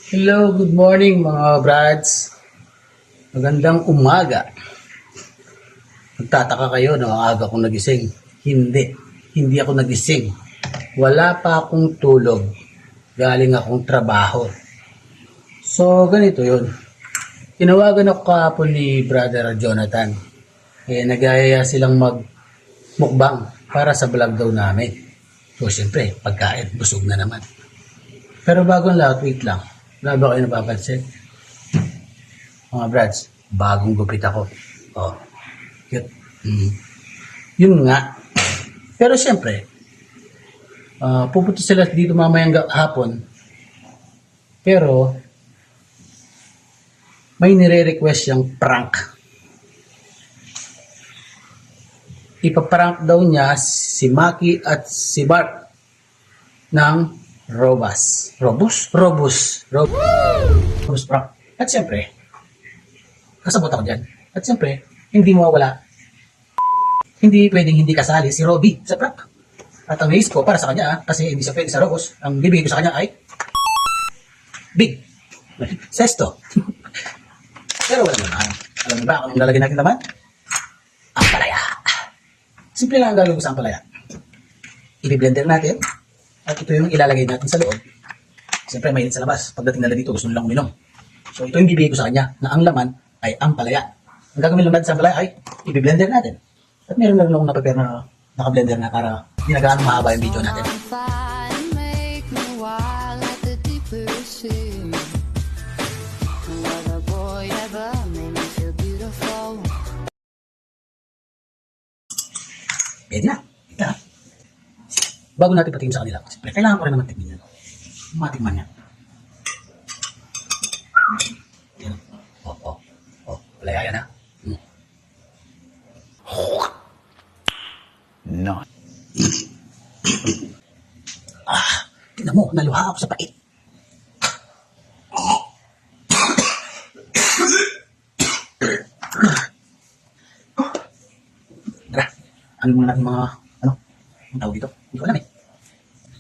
Hello, good morning mga brads. Magandang umaga. Magtataka kayo na ang aga akong nagising. Hindi ako nagising. Wala pa akong tulog. Galing akong trabaho. So, ganito yun. Tinawagan ako kahapon ni Brother Jonathan. Nagayaya silang magmukbang para sa vlog daw namin. So, siyempre, pagkain, busog na naman. Pero bago ang lahat, wait lang. Wala ba kayo napapansin? Mga brads, bagong gupit ako. Oh, cute. Yun nga. Pero siyempre, pupunta sila dito mamayang hapon. Pero, may nire-request siyang prank. Ipaprank daw niya si Maki at si Bart ng Robus prank. At siyempre, kasabot ako dyan. At siyempre, hindi mawawala. Hindi pwedeng hindi kasali si Robby sa prank. At ang race ko para sa kanya, kasi hindi siya pwede sa Robus, ang bibigay ko sa kanya ay big. Sesto. Pero wala naman. Alam mo ba kung lalagyan natin naman? Ang palaya. Simple lang ang gagawin ko sa ang palaya. I-blender natin. At ito yung ilalagay natin sa loob. Siyempre, mainit sa labas. Pagdating nila dito, gusto nilang uminom. So, ito yung bibigay ko sa kanya na ang laman ay ang palaya. Ang gagawin lang natin sa palaya ay i-blender natin. At meron na rin akong naprepare na naka-blender na para hindi na gaano mahaba yung video natin. Pwede na. Ito. Bago natin patingin sa kanila, siyempre, kailangan ko rin naman tingin yan. Matikman niya. Yan. Palaya yan ha. No. Tingnan mo, naluha ako sa pait. Tara, ano muna natin mga, ang tawag dito? Hindi ko alam eh.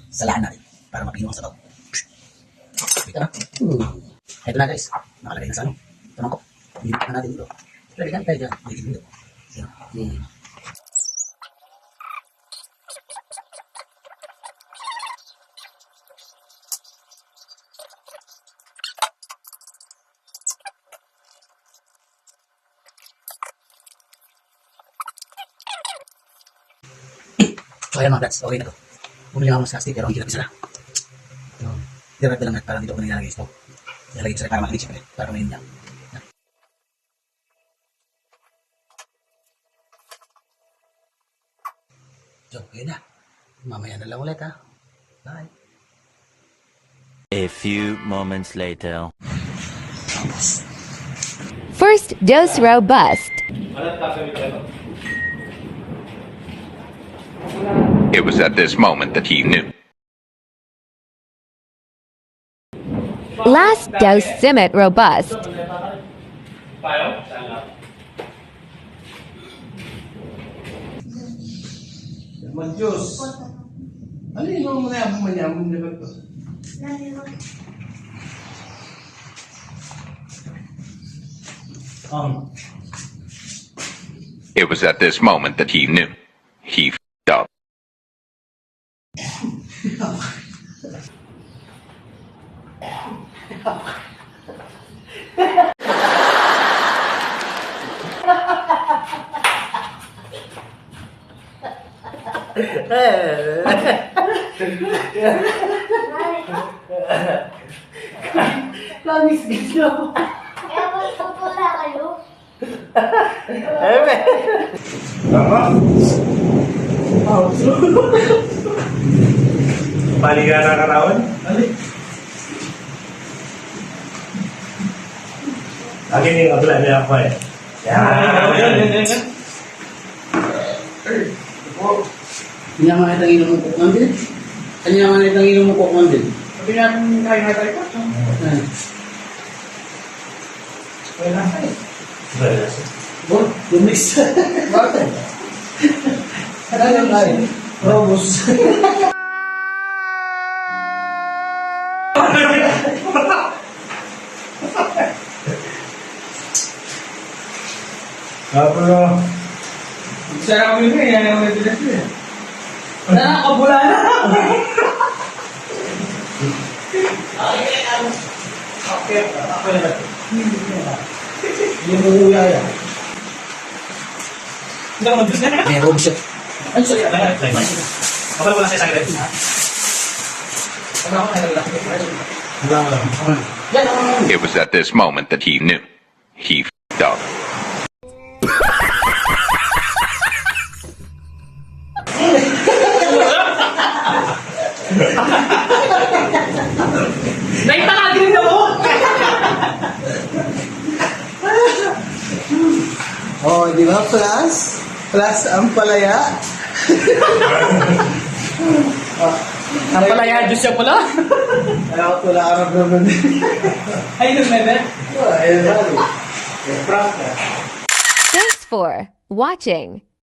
Salaan natin para mapino ang sabaw. Dito na. Ito na guys. Nakalagay na sa ano. Ito ko. Hindi na natin dito. Lalikan tayo dyan. Hindi dito. So ayan mga brats, okay na to. Bumili ako sa sticker, ang hirap isa na. So, direct lang natin para dito ko nilalagay ito. Nilalagay ito sa para makinig siyempre, para may niya. So, okay na. Mamaya na lang ulit ha. Bye. A few moments later. First dose robust. It was at this moment that he knew. Last dose Simit robust. Mag-Diyos. Ano yung mga mayamon na ba ito? It was at this moment that he knew. He f***ed up. Langis dito. Kaya magpapula kayo? Paligan na katawan? Akin yung abla niya ako eh. Yan. Kanya nga itang ilong mo kukman din. Kanya nga itang ilong mo kukman din. Sabi natin kain na tayo. Wala kayo. Lumix. Bakit? Ano nga rin? Robus. Tapos na. Sarap yun eh, yan yung madalas yun. Nakakabula na! Okay, ako na ba? Yung mula yan. Hindi ako mag-juice na. May room siya. Ay, sorry. Ako wala sa isang rin. Ano ako na It was at this moment that he knew. He f***ed up. Naitakagin na mo! Oh, di ba? Plus? Plus ang palaya. Ang palaya, Diyos siya pala. Ayaw ko lang arap naman. Ay, nung nebe. Ayun, bali. Prank na. Thanks for watching.